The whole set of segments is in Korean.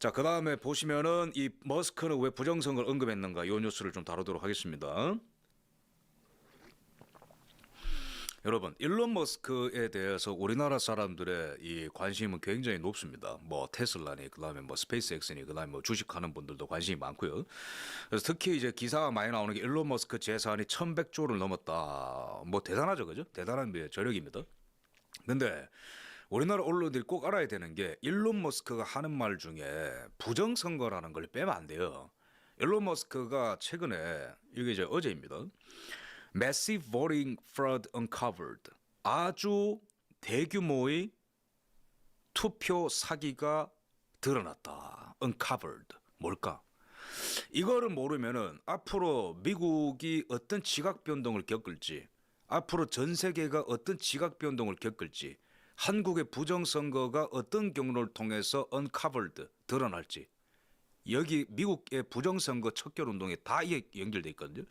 자, 그 다음에 보시면은 이 머스크는 왜 부정선거를 언급했는가 이 뉴스를 좀 다루도록 하겠습니다. 여러분, 일론 머스크에 대해서 우리나라 사람들의 이 관심은 굉장히 높습니다. 뭐 테슬라니, 그다음에 뭐 스페이스X니, 그다음에 뭐 주식하는 분들도 관심이 많고요. 그래서 특히 이제 기사가 많이 나오는 게 일론 머스크 재산이 1,100조를 넘었다. 뭐 대단하죠, 그죠? 대단한 저력입니다. 근데 우리나라 언론들이 꼭 알아야 되는 게 일론 머스크가 하는 말 중에 부정선거라는 걸 빼면 안 돼요. 일론 머스크가 최근에 이게 이제 어제입니다. Massive voting fraud uncovered. 아주 대규모의 투표 사기가 드러났다. uncovered. 뭘까? 이거를 모르면은 앞으로 미국이 어떤 지각 변동을 겪을지, 앞으로 전 세계가 어떤 지각 변동을 겪을지, 한국의 부정선거가 어떤 경로를 통해서 uncovered 드러날지, 여기 미국의 부정선거 척결 운동에 다 이게 연결돼 있거든요.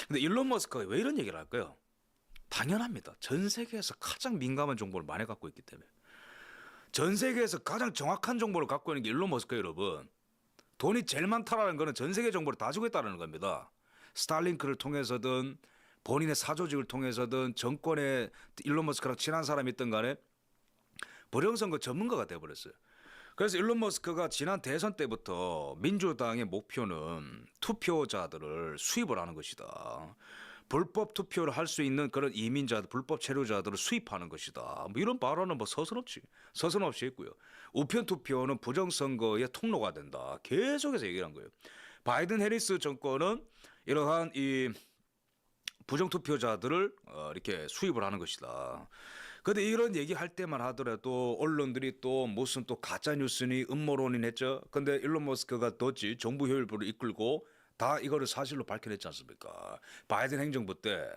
근데 일론 머스크가 왜 이런 얘기를 할까요? 당연합니다. 전 세계에서 가장 민감한 정보를 많이 갖고 있기 때문에. 전 세계에서 가장 정확한 정보를 갖고 있는 게 일론 머스크예요, 여러분. 돈이 제일 많다라는 거는 전 세계 정보를 다 주고 있다는 겁니다. 스타링크를 통해서든 본인의 사조직을 통해서든 정권에 일론 머스크랑 친한 사람이 있든 간에 부정선거 전문가가 돼버렸어요. 그래서 일론 머스크가 지난 대선 때부터 민주당의 목표는 투표자들을 수입을 하는 것이다. 불법 투표를 할 수 있는 그런 이민자들, 불법 체류자들을 수입하는 것이다. 뭐 이런 발언은 뭐 서슴없이 했고요. 우편 투표는 부정선거의 통로가 된다. 계속해서 얘기를 한 거예요. 바이든 해리스 정권은 이러한 이 부정투표자들을 이렇게 수입을 하는 것이다. 그런데 이런 얘기할 때만 하더라도 언론들이 또 무슨 또 가짜뉴스니 음모론이 했죠. 그런데 일론 머스크가 도지 정부 효율부를 이끌고 다 이거를 사실로 밝혀냈지 않습니까? 바이든 행정부 때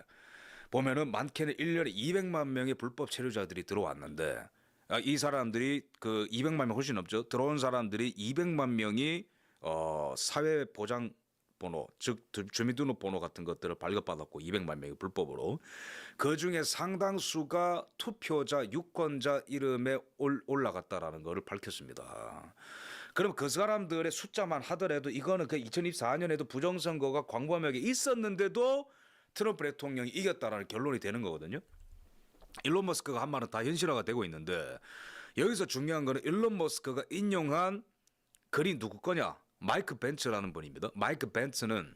보면은 많게는 1년에 200만 명의 불법 체류자들이 들어왔는데 이 사람들이 그 200만 명 훨씬 넘죠. 들어온 사람들이 200만 명이 사회보장 번호, 즉 주민등록번호 같은 것들을 발급받았고 200만 명이 불법으로 그중에 상당수가 투표자 유권자 이름에 올라갔다라는 것을 밝혔습니다. 그럼 그 사람들의 숫자만 하더라도 이거는 그 2024년에도 부정선거가 광범위하게 있었는데도 트럼프 대통령이 이겼다라는 결론이 되는 거거든요. 일론 머스크가 한 말은 다 현실화가 되고 있는데 여기서 중요한 거는 일론 머스크가 인용한 글이 누구 거냐? 마이크 벤츠라는 분입니다. 마이크 벤츠는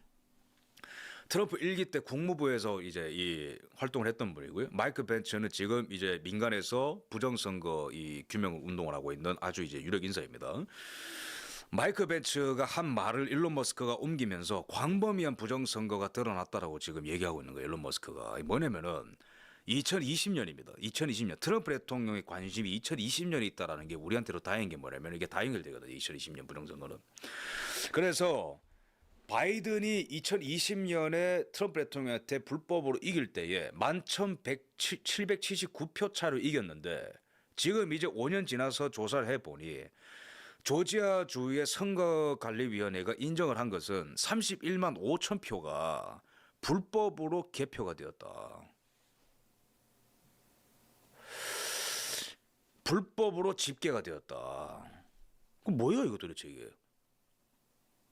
트럼프 1기 때 국무부에서 이제 이 활동을 했던 분이고요. 마이크 벤츠는 지금 이제 민간에서 부정선거 이 규명 운동을 하고 있는 아주 이제 유력 인사입니다. 마이크 벤츠가 한 말을 일론 머스크가 옮기면서 광범위한 부정선거가 드러났다라고 지금 얘기하고 있는 거예요. 일론 머스크가 뭐냐면은 2020년입니다. 2020년 트럼프 대통령의 관심이 2020년에 있다라는 게 우리한테로 다행인 게 뭐냐면 이게 다 연결되거든요. 2020년 부정선거는. 그래서 바이든이 2020년에 트럼프 대통령한테 불법으로 이길 때에 11,779표 차로 이겼는데 지금 이제 5년 지나서 조사를 해보니 조지아주의 선거관리위원회가 인정을 한 것은 31만 5천 표가 불법으로 개표가 되었다. 불법으로 집계가 되었다. 그럼 뭐예요 이거 도대체 이게?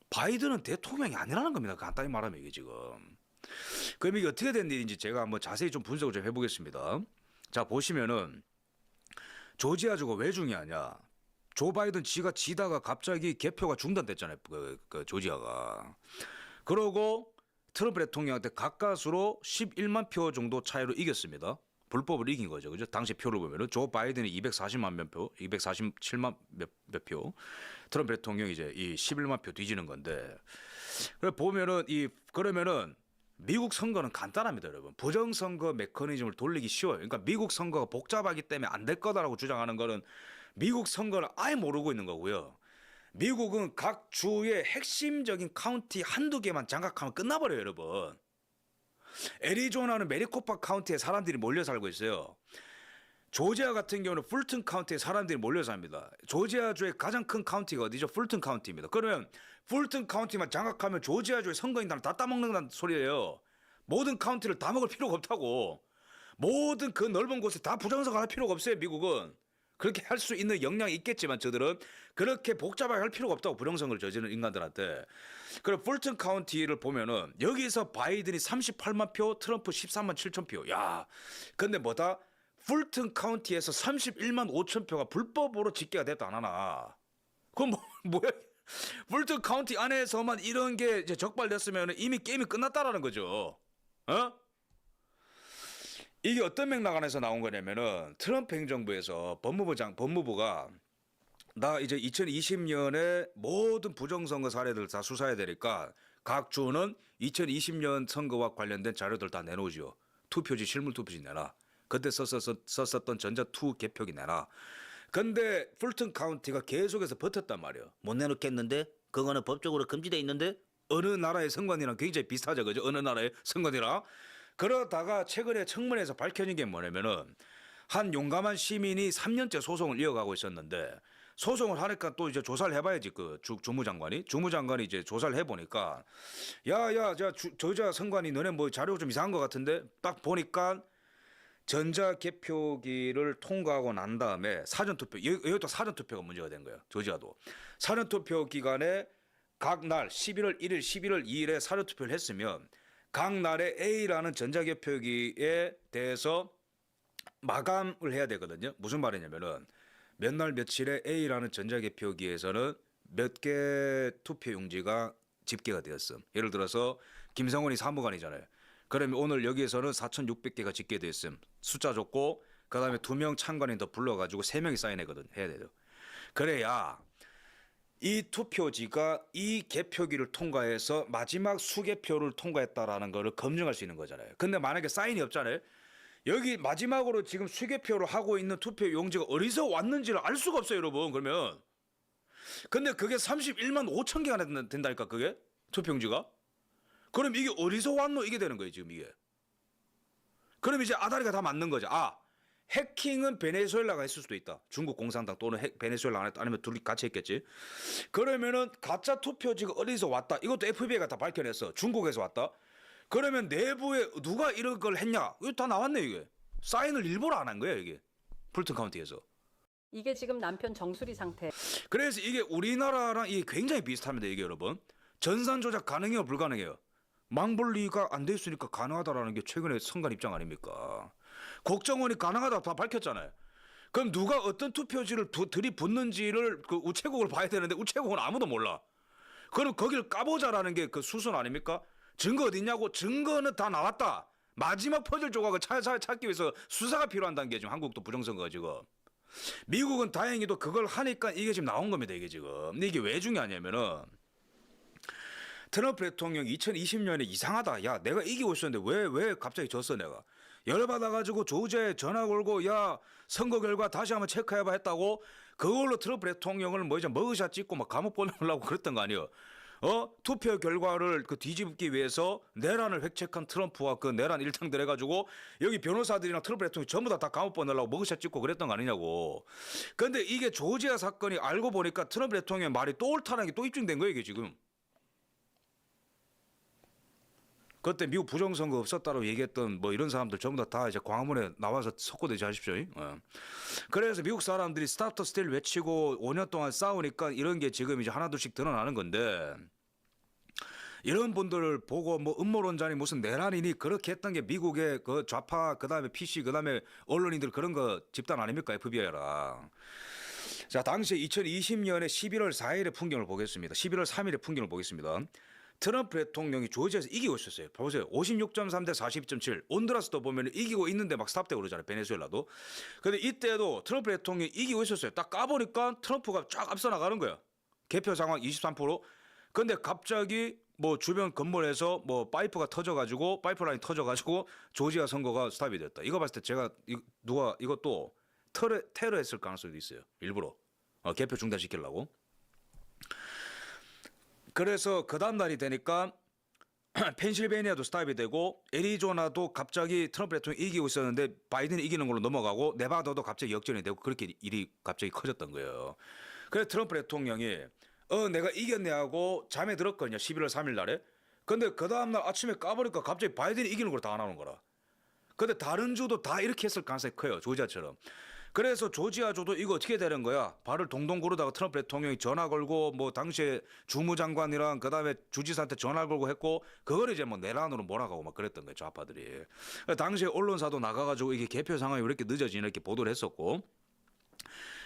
바이든은 대통령이 아니라는 겁니다. 간단히 말하면 이게 지금. 그럼 이게 어떻게 된 일인지 제가 한번 자세히 좀 분석을 좀 해보겠습니다. 자 보시면은 조지아주가 왜 중요하냐? 조 바이든 지가 지다가 갑자기 개표가 중단됐잖아요. 그 조지아가. 그러고 트럼프 대통령한테 가까스로 11만 표 정도 차이로 이겼습니다. 불법을 이긴 거죠. 그죠? 당시 표를 보면은 조 바이든이 240만 몇 표, 247만 몇 표, 트럼프 대통령이 이제 이 11만 표 뒤지는 건데, 그래 보면은 그러면은 미국 선거는 간단합니다, 여러분. 부정선거 메커니즘을 돌리기 쉬워요. 그러니까 미국 선거가 복잡하기 때문에 안 될 거다라고 주장하는 거는 미국 선거를 아예 모르고 있는 거고요. 미국은 각 주의 핵심적인 카운티 한두 개만 장악하면 끝나버려요, 여러분. 애리조나는 메리코파 카운티에 사람들이 몰려 살고 있어요. 조지아 같은 경우는 풀튼 카운티에 사람들이 몰려 삽니다. 조지아주의 가장 큰 카운티가 어디죠? 풀튼 카운티입니다. 그러면 풀튼 카운티만 장악하면 조지아주의 선거인단을 다 따먹는다는 소리예요. 모든 카운티를 다 먹을 필요가 없다고. 모든 그 넓은 곳에 다 부정선거 할 필요가 없어요, 미국은. 그렇게 할 수 있는 역량이 있겠지만 저들은 그렇게 복잡하게 할 필요가 없다고 부정선거를 저지르는 인간들한테. 그리고 풀튼 카운티를 보면은 여기서 바이든이 38만 표, 트럼프 13만 7천 표. 야, 근데 뭐다? 풀튼 카운티에서 31만 5천 표가 불법으로 집계가 됐다 안 하나? 그건 뭐야? 풀튼 카운티 안에서만 이런 게 이제 적발됐으면 이미 게임이 끝났다라는 거죠. 어? 이게 어떤 맥락 안에서 나온 거냐면은 트럼프 행정부에서 법무부가 나 이제 2020년에 모든 부정선거 사례들 다 수사해야 되니까 각 주는 2020년 선거와 관련된 자료들 다 내놓으죠. 투표지 실물 투표지 내놔. 그때 썼었던 전자투 개표기 내놔. 근데 풀튼 카운티가 계속해서 버텼단 말이에요. 못 내놓겠는데? 그거는 법적으로 금지돼 있는데? 어느 나라의 선관위랑 굉장히 비슷하죠. 그죠? 어느 나라의 선관위랑. 그러다가 최근에 청문회에서 밝혀진 게 뭐냐면은 한 용감한 시민이 3년째 소송을 이어가고 있었는데 소송을 하니까 또 이제 조사를 해봐야지 그 주무장관이 이제 조사를 해보니까 야야 저자 선관위 너네 뭐 자료 좀 이상한 것 같은데 딱 보니까 전자개표기를 통과하고 난 다음에 사전투표 이것도 사전투표가 문제가 된 거예요. 조지아도 사전투표 기간에 각 날 11월 1일 11월 2일에 사전투표를 했으면 각 날에 A라는 전자개표기에 대해서 마감을 해야 되거든요. 무슨 말이냐면은 몇 날 며칠에 A라는 전자개표기에서는 몇 개 투표용지가 집계가 되었음. 예를 들어서 김성원이 사무관이잖아요. 그러면 오늘 여기에서는 4,600개가 집계됐음. 숫자 줬고 그다음에 2명 참관인 더 불러가지고 3명이 사인해거든. 해야 돼요. 그래야 이 투표지가 이 개표기를 통과해서 마지막 수개표를 통과했다라는 거를 검증할 수 있는 거잖아요. 근데 만약에 사인이 없잖아요. 여기 마지막으로 지금 수개표를 하고 있는 투표 용지가 어디서 왔는지를 알 수가 없어요, 여러분. 그러면 근데 그게 31만 5천 개가 된다니까 그게 투표 용지가. 그럼 이게 어디서 왔노 이게 되는 거예요, 지금 이게. 그럼 이제 아다리가 다 맞는 거죠. 아, 해킹은 베네수엘라가 했을 수도 있다. 중국 공산당 또는 베네수엘라 안 했다. 아니면 둘이 같이 했겠지. 그러면은 가짜 투표지가 어디서 왔다. 이것도 FBI가 다 밝혀냈어. 중국에서 왔다. 그러면 내부에 누가 이런 걸 했냐? 이거 다 나왔네 이게. 사인을 일부러 안 한 거야 이게. 풀튼 카운티에서. 이게 지금 남편 정수리 상태. 그래서 이게 우리나라랑 이게 굉장히 비슷합니다 이게 여러분. 전산 조작 가능해요 불가능해요? 망분리가 안 돼 있으니까 가능하다라는 게 최근에 선관 입장 아닙니까? 국정원이 가능하다 다 밝혔잖아요. 그럼 누가 어떤 투표지를 들이붓는지를 그 우체국을 봐야 되는데 우체국은 아무도 몰라. 그럼 거기를 까보자라는 게 그 수순 아닙니까? 증거 어디 있냐고. 증거는 다 나왔다. 마지막 퍼즐 조각을 찾기 위해서 수사가 필요한다는 게 지금 한국도 부정선거가 지금. 미국은 다행히도 그걸 하니까 이게 지금 나온 겁니다 이게 지금. 근데 이게 왜 중요하냐면은 트럼프 대통령 2020년에 이상하다. 야, 내가 이기고 있었는데 왜 갑자기 졌어 내가. 열받아가지고 조지아에 전화 걸고 야 선거 결과 다시 한번 체크해봐 했다고 그걸로 트럼프 대통령을 뭐 이제 머그샷 찍고 막 감옥 보내려고 그랬던 거 아니에요. 투표 결과를 그 뒤집기 위해서 내란을 획책한 트럼프와 그 내란 일당들 해가지고 여기 변호사들이랑 트럼프 대통령 전부 다 감옥 보내려고 머그샷 찍고 그랬던 거 아니냐고. 근데 이게 조지아 사건이 알고 보니까 트럼프 대통령의 말이 또 옳다는 게 또 입증된 거예요 이게 지금. 그때 미국 부정선거 없었다고 얘기했던 뭐 이런 사람들 전부 다 이제 광화문에 나와서 석고대지 하십시오. 그래서 미국 사람들이 스타트 스틸 외치고 5년 동안 싸우니까 이런 게 지금 이제 하나둘씩 드러나는 건데 이런 분들을 보고 뭐 음모론자니 무슨 내란이니 그렇게 했던 게 미국의 그 좌파 그다음에 PC 그다음에 언론인들 그런 거 집단 아닙니까 FBI랑. 자, 당시 2020년에 11월 4일의 풍경을 보겠습니다. 11월 3일의 풍경을 보겠습니다. 트럼프 대통령이 조지아에서 이기고 있었어요. 보세요. 56.3 대 42.7. 온두라스도 보면 이기고 있는데 막 스탑되고 그러잖아요. 베네수엘라도. 근데 이때도 트럼프 대통령이 이기고 있었어요. 딱 까보니까 트럼프가 쫙 앞서 나가는 거야. 개표 상황 23%. 근데 갑자기 뭐 주변 건물에서 뭐 파이프라인이 터져가지고 조지아 선거가 스탑이 됐다. 이거 봤을 때 제가 누가 이것도 테러했을 가능성도 있어요. 일부러. 개표 중단시키려고. 그래서 그 다음 날이 되니까 펜실베니아도 스탑이 되고 애리조나도 갑자기 트럼프 대통령이 이기고 있었는데 바이든이 이기는 걸로 넘어가고 네바다도 갑자기 역전이 되고 그렇게 일이 갑자기 커졌던 거예요. 그래서 트럼프 대통령이 내가 이겼네 하고 잠에 들었거든요. 11월 3일 날에. 근데 그 다음 날 아침에 까보니까 갑자기 바이든이 이기는 걸로 다 나오는 거라. 근데 다른 주도 다 이렇게 했을 가능성이 커요. 조지아처럼. 그래서 조지아주도 이거 어떻게 되는 거야? 발을 동동 구르다가 트럼프 대통령이 전화 걸고 뭐 당시에 주무장관이랑 그다음에 주지사한테 전화 걸고 했고 그걸 이제 뭐 내란으로 몰아가고 막 그랬던 거예요 좌파들이. 당시에 언론사도 나가가지고 이게 개표 상황이 왜 이렇게 늦어지나 이렇게 보도를 했었고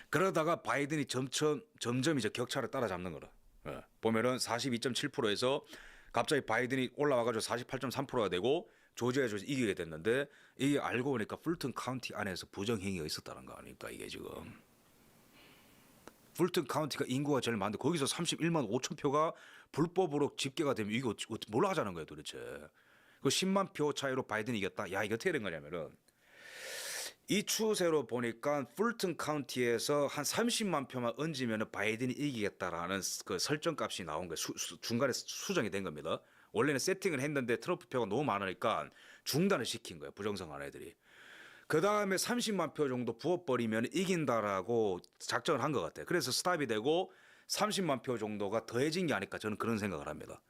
그러다가 바이든이 점점 이제 격차를 따라잡는 거라. 예. 보면은 42.7%에서 갑자기 바이든이 올라와가지고 48.3%가 되고 조지아주에서 이기게 됐는데 이게 알고 보니까 풀튼 카운티 안에서 부정행위가 있었다는 거 아닙니까 이게 지금. 풀튼 카운티가 인구가 제일 많은데 거기서 31만 5천 표가 불법으로 집계가 되면 이거 뭘 하자는 거예요 도대체. 그 10만 표 차이로 바이든이 이겼다. 야 이거 어떻게 된 거냐면은 이 추세로 보니까 풀튼 카운티에서 한 30만 표만 얹으면 바이든이 이기겠다라는 그 설정값이 나온 거예요. 중간에 수정이 된 겁니다. 원래는 세팅을 했는데 트럼프 표가 너무 많으니까 중단을 시킨 거예요. 부정선거한 애들이. 그 다음에 30만 표 정도 부어버리면 이긴다라고 작정을 한 것 같아요. 그래서 스탑이 되고 30만 표 정도가 더해진 게 아닐까 저는 그런 생각을 합니다.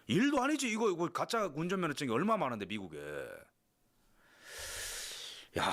일도 아니지 이거 가짜 운전면허증이 얼마 많은데 미국에. 야